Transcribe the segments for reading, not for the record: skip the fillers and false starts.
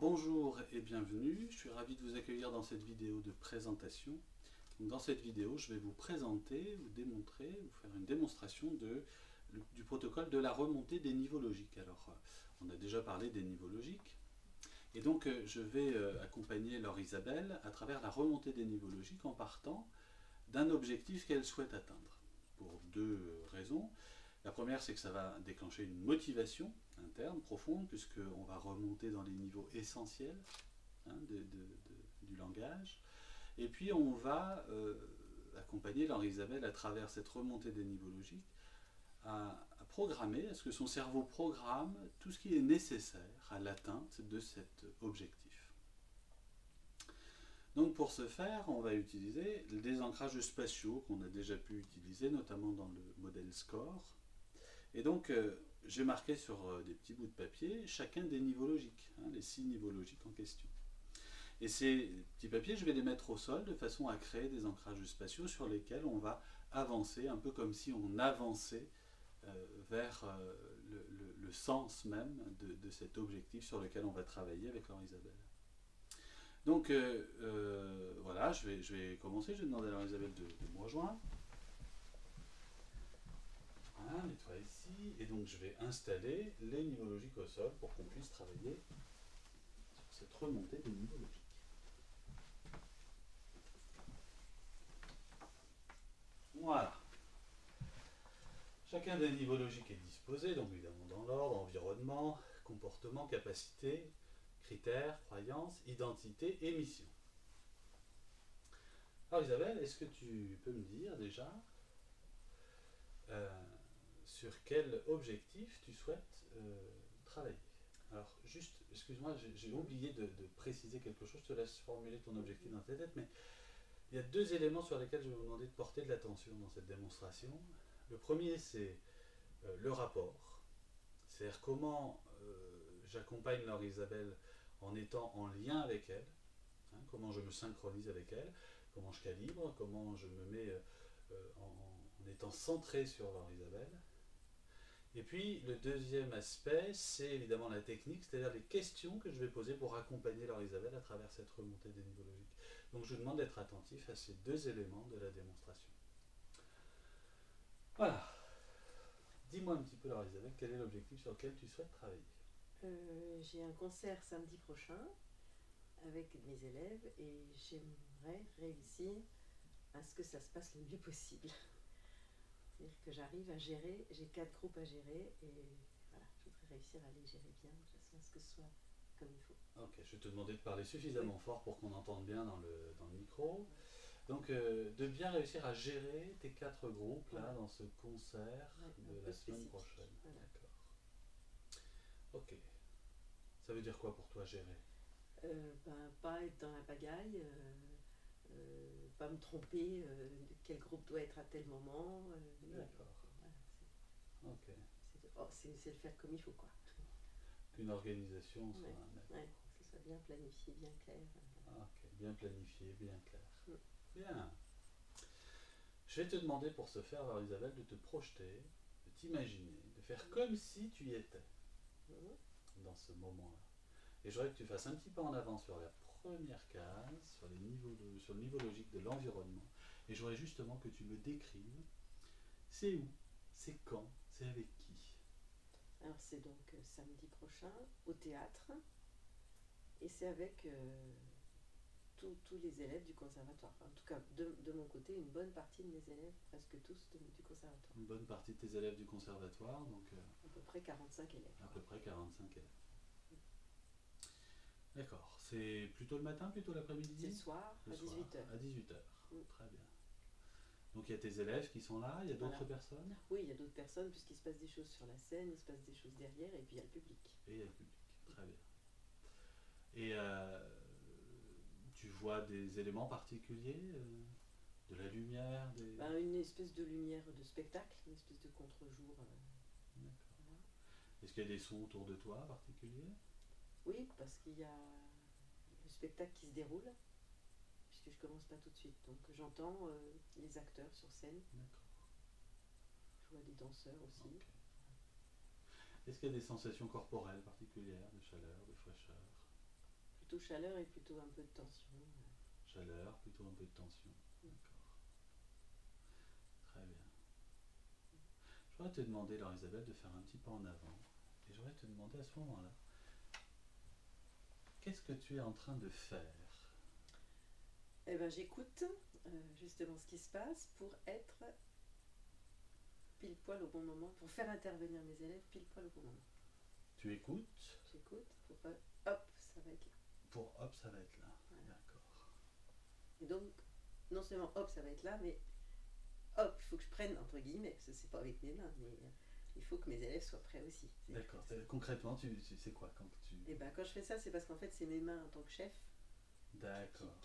Bonjour et bienvenue, je suis ravi de vous accueillir dans cette vidéo de présentation. Dans cette vidéo, je vais vous présenter, vous démontrer, vous faire une démonstration du protocole de la remontée des niveaux logiques. Alors, on a déjà parlé des niveaux logiques, et donc je vais accompagner Laure Isabelle à travers la remontée des niveaux logiques en partant d'un objectif qu'elle souhaite atteindre, pour deux raisons. La première, c'est que ça va déclencher une motivation interne, profonde, puisqu'on va remonter dans les niveaux essentiels du langage. Et puis on va accompagner Laure Isabelle à travers cette remontée des niveaux logiques à programmer, à ce que son cerveau programme tout ce qui est nécessaire à l'atteinte de cet objectif. Donc pour ce faire, on va utiliser des ancrages spatiaux qu'on a déjà pu utiliser, notamment dans le modèle SCORE. Et donc, j'ai marqué sur des petits bouts de papier chacun des niveaux logiques, les 6 niveaux logiques en question. Et ces petits papiers, je vais les mettre au sol de façon à créer des ancrages spatiaux sur lesquels on va avancer, un peu comme si on avançait vers le sens même de cet objectif sur lequel on va travailler avec Laure Isabelle. Donc, voilà, je vais commencer, je vais demander à Laure Isabelle de me rejoindre. Voilà, nettoie ici, et donc je vais installer les niveaux logiques au sol pour qu'on puisse travailler sur cette remontée des niveaux logiques. Voilà. Chacun des niveaux logiques est disposé, donc évidemment dans l'ordre, environnement, comportement, capacité, critères, croyances, identité et mission. Alors Isabelle, est-ce que tu peux me dire déjà sur quel objectif tu souhaites travailler? Alors juste, excuse-moi, j'ai oublié de préciser quelque chose, je te laisse formuler ton objectif dans ta tête, mais il y a deux éléments sur lesquels je vais vous demander de porter de l'attention dans cette démonstration. Le premier, c'est le rapport, c'est-à-dire comment j'accompagne Laure Isabelle en étant en lien avec elle, comment je me synchronise avec elle, comment je calibre, comment je me mets en étant centré sur Laure Isabelle. Et puis le deuxième aspect, c'est évidemment la technique, c'est-à-dire les questions que je vais poser pour accompagner Laure Isabelle à travers cette remontée des niveaux logiques. Donc je vous demande d'être attentif à ces deux éléments de la démonstration. Voilà. Dis-moi un petit peu, Laure Isabelle, quel est l'objectif sur lequel tu souhaites travailler? J'ai un concert samedi prochain avec mes élèves et j'aimerais réussir à ce que ça se passe le mieux possible. C'est-à-dire que j'arrive à gérer, j'ai 4 groupes à gérer et voilà, je voudrais réussir à les gérer bien de façon à ce que ce soit comme il faut. Ok, je vais te demander de parler suffisamment fort pour qu'on entende bien dans le micro. Donc, de bien réussir à gérer tes 4 groupes là, dans ce concert de la semaine prochaine. Voilà. D'accord. Ok. Ça veut dire quoi pour toi gérer? Pas être dans la pagaille, pas me tromper de quel groupe doit être à tel moment. D'accord. Voilà, ok. C'est le faire comme il faut, quoi. Qu'une organisation soit... Ouais, que ce soit bien planifié, bien clair. Ok, bien planifié, bien clair. Bien. Je vais te demander pour ce faire, alors Isabelle, de te projeter, de t'imaginer, de faire comme si tu y étais dans ce moment-là. Et je voudrais que tu fasses un petit pas en avant sur la première case, sur le niveau logique de l'environnement. Et je voudrais justement que tu me décrives, c'est où, c'est quand, c'est avec qui. Alors c'est donc samedi prochain au théâtre et c'est avec tous les élèves du conservatoire. En tout cas, de mon côté, une bonne partie de mes élèves, presque tous du conservatoire. Une bonne partie de tes élèves du conservatoire, donc... à peu près 45 élèves. À peu près 45 élèves. D'accord. C'est plutôt le matin, plutôt l'après-midi? C'est le soir, à 18h. À 18h. Très bien. Donc il y a tes élèves qui sont là, il y a d'autres personnes? Oui, il y a d'autres personnes, puisqu'il se passe des choses sur la scène, il se passe des choses derrière, et puis il y a le public. Et il y a le public, très bien. Et tu vois des éléments particuliers de la lumière Une espèce de lumière de spectacle, une espèce de contre-jour. D'accord. Voilà. Est-ce qu'il y a des sons autour de toi particuliers? Oui, parce qu'il y a le spectacle qui se déroule, puisque je commence pas tout de suite. Donc j'entends les acteurs sur scène. D'accord. Je vois des danseurs aussi. Okay. Est-ce qu'il y a des sensations corporelles particulières, de chaleur, de fraîcheur? plutôt chaleur et plutôt un peu de tension. Chaleur, plutôt un peu de tension. D'accord. Très bien. Je voudrais te demander, alors Isabelle, de faire un petit pas en avant. Et je voudrais te demander à ce moment-là, qu'est-ce que tu es en train de faire? Eh ben, j'écoute justement ce qui se passe pour être pile poil au bon moment, pour faire intervenir mes élèves pile poil au bon moment. Tu écoutes? J'écoute pour hop, ça va être là. Pour hop, ça va être là. Voilà. D'accord. Et donc, non seulement hop, ça va être là, mais hop, il faut que je prenne, entre guillemets, parce que c'est pas avec mes mains, mais il faut que mes élèves soient prêts aussi. D'accord. Concrètement, tu sais quoi quand tu... Et ben, quand je fais ça, c'est parce qu'en fait, c'est mes mains en tant que chef D'accord.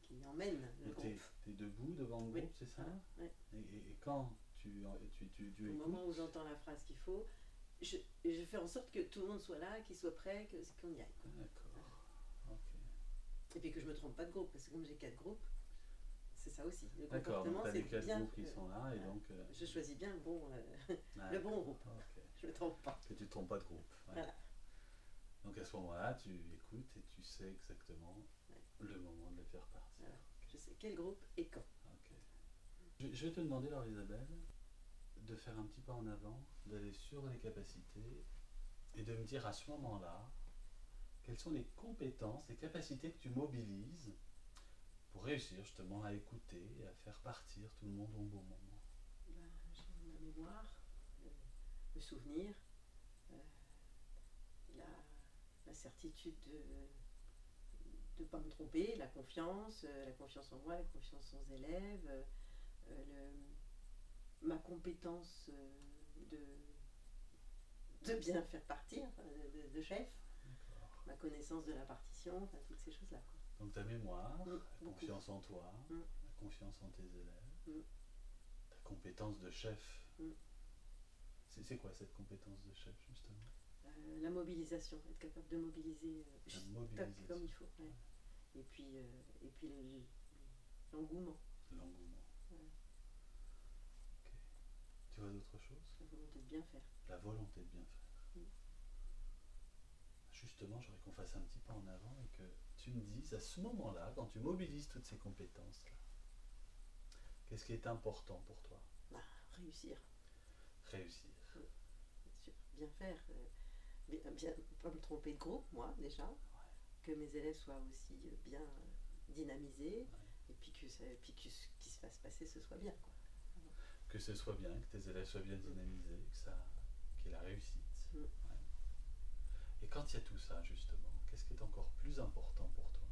qui emmènent le groupe. T'es debout devant le groupe, c'est ça? Oui. Et quand tu Au écoutes, moment où j'entends la phrase qu'il faut, je fais en sorte que tout le monde soit là, qu'il soit prêt, qu'on y aille. D'accord. Ok. Et puis que je me trompe pas de groupe, parce que comme j'ai 4 groupes, c'est ça aussi. Le D'accord, donc comportement, tu as les c'est 4 bien. groupes qui sont là, et donc... Je choisis bien le bon groupe. Ok. Je me trompe pas. Que tu ne te trompes pas de groupe. Ouais. Voilà. Donc à ce moment-là, tu écoutes et tu sais exactement le moment de les faire partir. Voilà. Je sais quel groupe et quand. Ok. Je vais te demander alors Isabelle de faire un petit pas en avant, d'aller sur les capacités et de me dire à ce moment-là quelles sont les compétences, les capacités que tu mobilises pour réussir justement à écouter et à faire partir tout le monde au bon moment. J'ai la mémoire, le souvenir, la certitude de ne pas me tromper, la confiance en moi, la confiance aux élèves, ma compétence de bien faire partir, de chef, ma connaissance de la partition, enfin, toutes ces choses-là. Donc ta mémoire, la beaucoup. Confiance en toi, la confiance en tes élèves, ta compétence de chef. C'est quoi cette compétence de chef justement? La mobilisation, être capable de mobiliser comme il faut. Ouais. Et puis l'engouement. L'engouement. Ouais. Ok. Tu vois d'autres choses? La volonté de bien faire. La volonté de bien faire. Justement, j'aurais qu'on fasse un petit pas en avant et que tu me dises à ce moment-là, quand tu mobilises toutes ces compétences-là, qu'est-ce qui est important pour toi? Réussir. Réussir. Bien sûr. Bien faire. Bien pas me tromper de groupe, moi déjà. Ouais. Que mes élèves soient aussi bien dynamisés. Ouais. Et puis que ce qui se fasse passer, ce soit bien. Quoi. Que ce soit bien, que tes élèves soient bien dynamisés, qu'il y ait la réussite. Ouais. Et quand il y a tout ça, justement, qu'est-ce qui est encore plus important pour toi?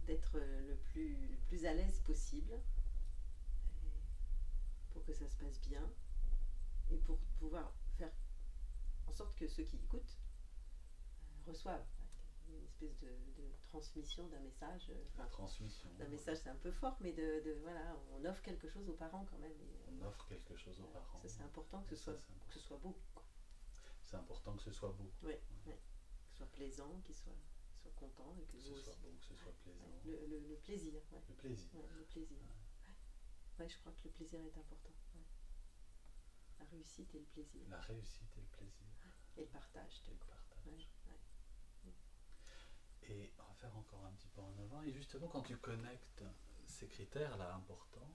D'être le plus à l'aise possible pour que ça se passe bien et pour pouvoir faire en sorte que ceux qui écoutent reçoivent une espèce de transmission d'un message. La transmission. D'un message, c'est un peu fort, mais voilà, on offre quelque chose aux parents quand même. On offre quelque chose aux parents. Ça, c'est important que ce soit beau. C'est important que ce soit beau. Oui, ouais. Que ce soit plaisant, qu'il soit content et que ce soit beau, que ce soit plaisant. Le plaisir. Ouais. Le plaisir. Ouais, le plaisir. Ouais, je crois que le plaisir est important. Ouais. La réussite et le plaisir. La réussite et le plaisir. Et le partage. Et le partage. Ouais. Et on va faire encore un petit peu en avant. Et justement, quand tu connectes ces critères-là importants,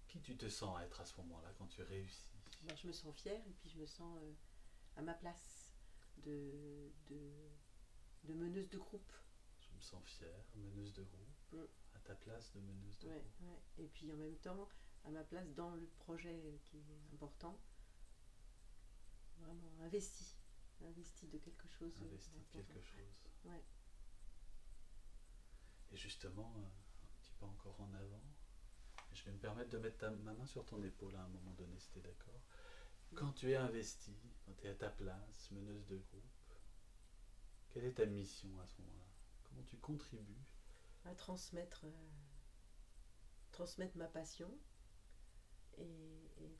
qui tu te sens être à ce moment-là quand tu réussis? Je me sens fière et puis je me sens à ma place de meneuse de groupe. Je me sens fière, meneuse de groupe, à ta place de meneuse de groupe. Ouais. Et puis en même temps, à ma place dans le projet qui est important, vraiment investi de quelque chose. Investi de quelque chose. Ouais. Et justement, un petit peu encore en avant, je vais me permettre de mettre ma main sur ton épaule à un moment donné, si tu es d'accord. Quand tu es investi, quand tu es à ta place, meneuse de groupe, quelle est ta mission à ce moment-là? Comment tu contribues? À transmettre ma passion et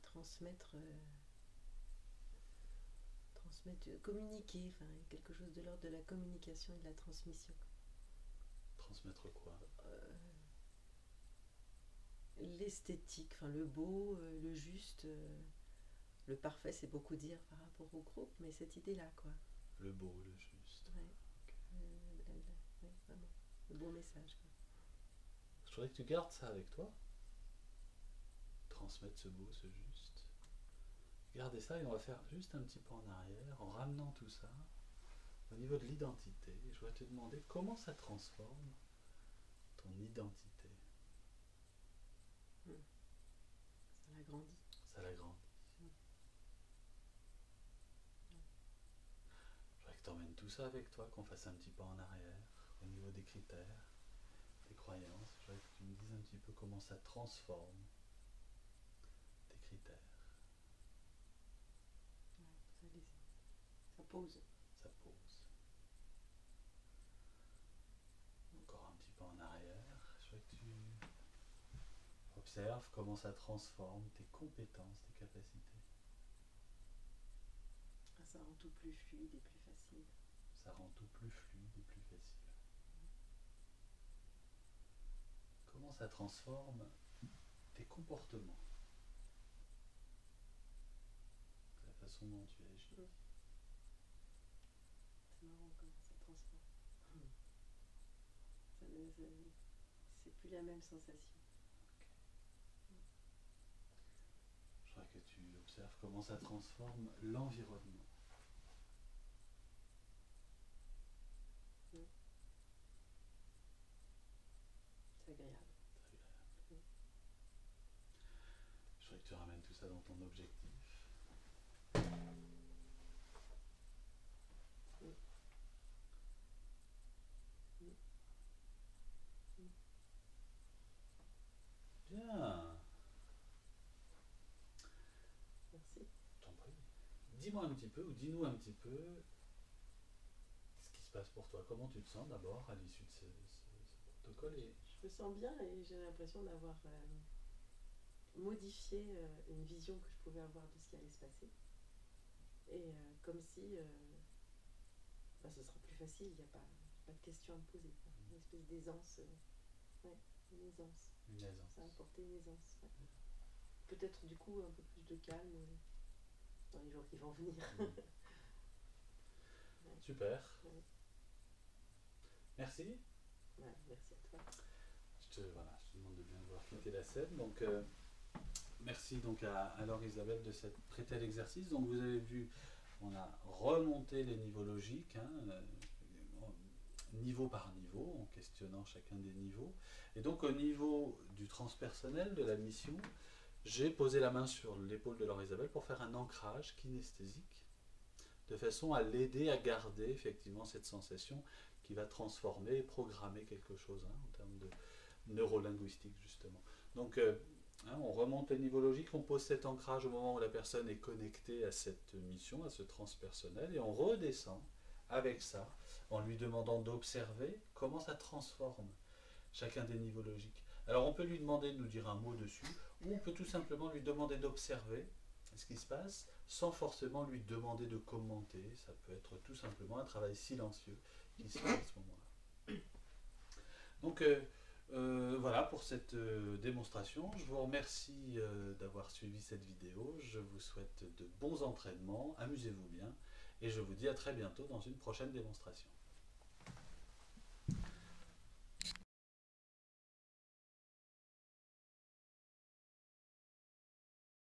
communiquer, enfin quelque chose de l'ordre de la communication et de la transmission. Transmettre quoi? L'esthétique, enfin le beau, le juste, le parfait, c'est beaucoup dire par rapport au groupe, mais cette idée-là, quoi. Le beau, le juste. Ouais. Ok. Ouais, vraiment. Le beau message, quoi. Je voudrais que tu gardes ça avec toi. Transmettre ce beau, ce juste. Gardez ça et on va faire juste un petit pas en arrière en ramenant tout ça au niveau de l'identité. Je voudrais te demander comment ça transforme ton identité. Ça l'agrandit. Ça l'agrandit. Mm. Je voudrais que tu emmènes tout ça avec toi, qu'on fasse un petit pas en arrière au niveau des critères, des croyances. Je voudrais que tu me dises un petit peu comment ça transforme tes critères. Ouais, ça pose. Ça pose. Encore un petit peu en arrière. Je voudrais que tu observes comment ça transforme tes compétences, tes capacités. Ça rend tout plus fluide et plus facile. Ça rend tout plus fluide et plus facile. Comment ça transforme tes comportements, la façon dont tu agis. C'est marrant comment ça transforme. C'est plus la même sensation. Je voudrais que tu observes comment ça transforme l'environnement. C'est agréable. C'est agréable. Je voudrais que tu ramènes tout ça dans ton objectif. Bien. Merci. Je t'en prie. Dis-moi un petit peu, ou dis-nous un petit peu ce qui se passe pour toi. Comment tu te sens d'abord à l'issue de ce protocole et... Je me sens bien et j'ai l'impression d'avoir modifié une vision que je pouvais avoir de ce qui allait se passer. Et comme si ce sera plus facile, il n'y a pas de questions à me poser. Quoi. Une espèce d'aisance. Ouais, une aisance. Une aisance. Ça a apporté une aisance. Ouais. Peut-être du coup un peu plus de calme dans les jours qui vont venir. Ouais. Super. Ouais. Merci. Ouais, merci à toi. Je te demande de bien vouloir quitter la scène. Donc, merci donc à Laure Isabelle de s'être prêtée à l'exercice. Donc, vous avez vu, on a remonté les niveaux logiques, niveau par niveau, en questionnant chacun des niveaux. Et donc, au niveau du transpersonnel, de la mission, j'ai posé la main sur l'épaule de Laure Isabelle pour faire un ancrage kinesthésique, de façon à l'aider à garder effectivement cette sensation qui va transformer et programmer quelque chose en termes de neurolinguistique justement. Donc on remonte les niveaux logiques, on pose cet ancrage au moment où la personne est connectée à cette mission, à ce transpersonnel, et on redescend avec ça en lui demandant d'observer comment ça transforme chacun des niveaux logiques. Alors on peut lui demander de nous dire un mot dessus, ou on peut tout simplement lui demander d'observer ce qui se passe sans forcément lui demander de commenter. Ça peut être tout simplement un travail silencieux qui se fait à ce moment-là. Donc voilà pour cette démonstration. Je vous remercie d'avoir suivi cette vidéo. Je vous souhaite de bons entraînements, amusez-vous bien et je vous dis à très bientôt dans une prochaine démonstration.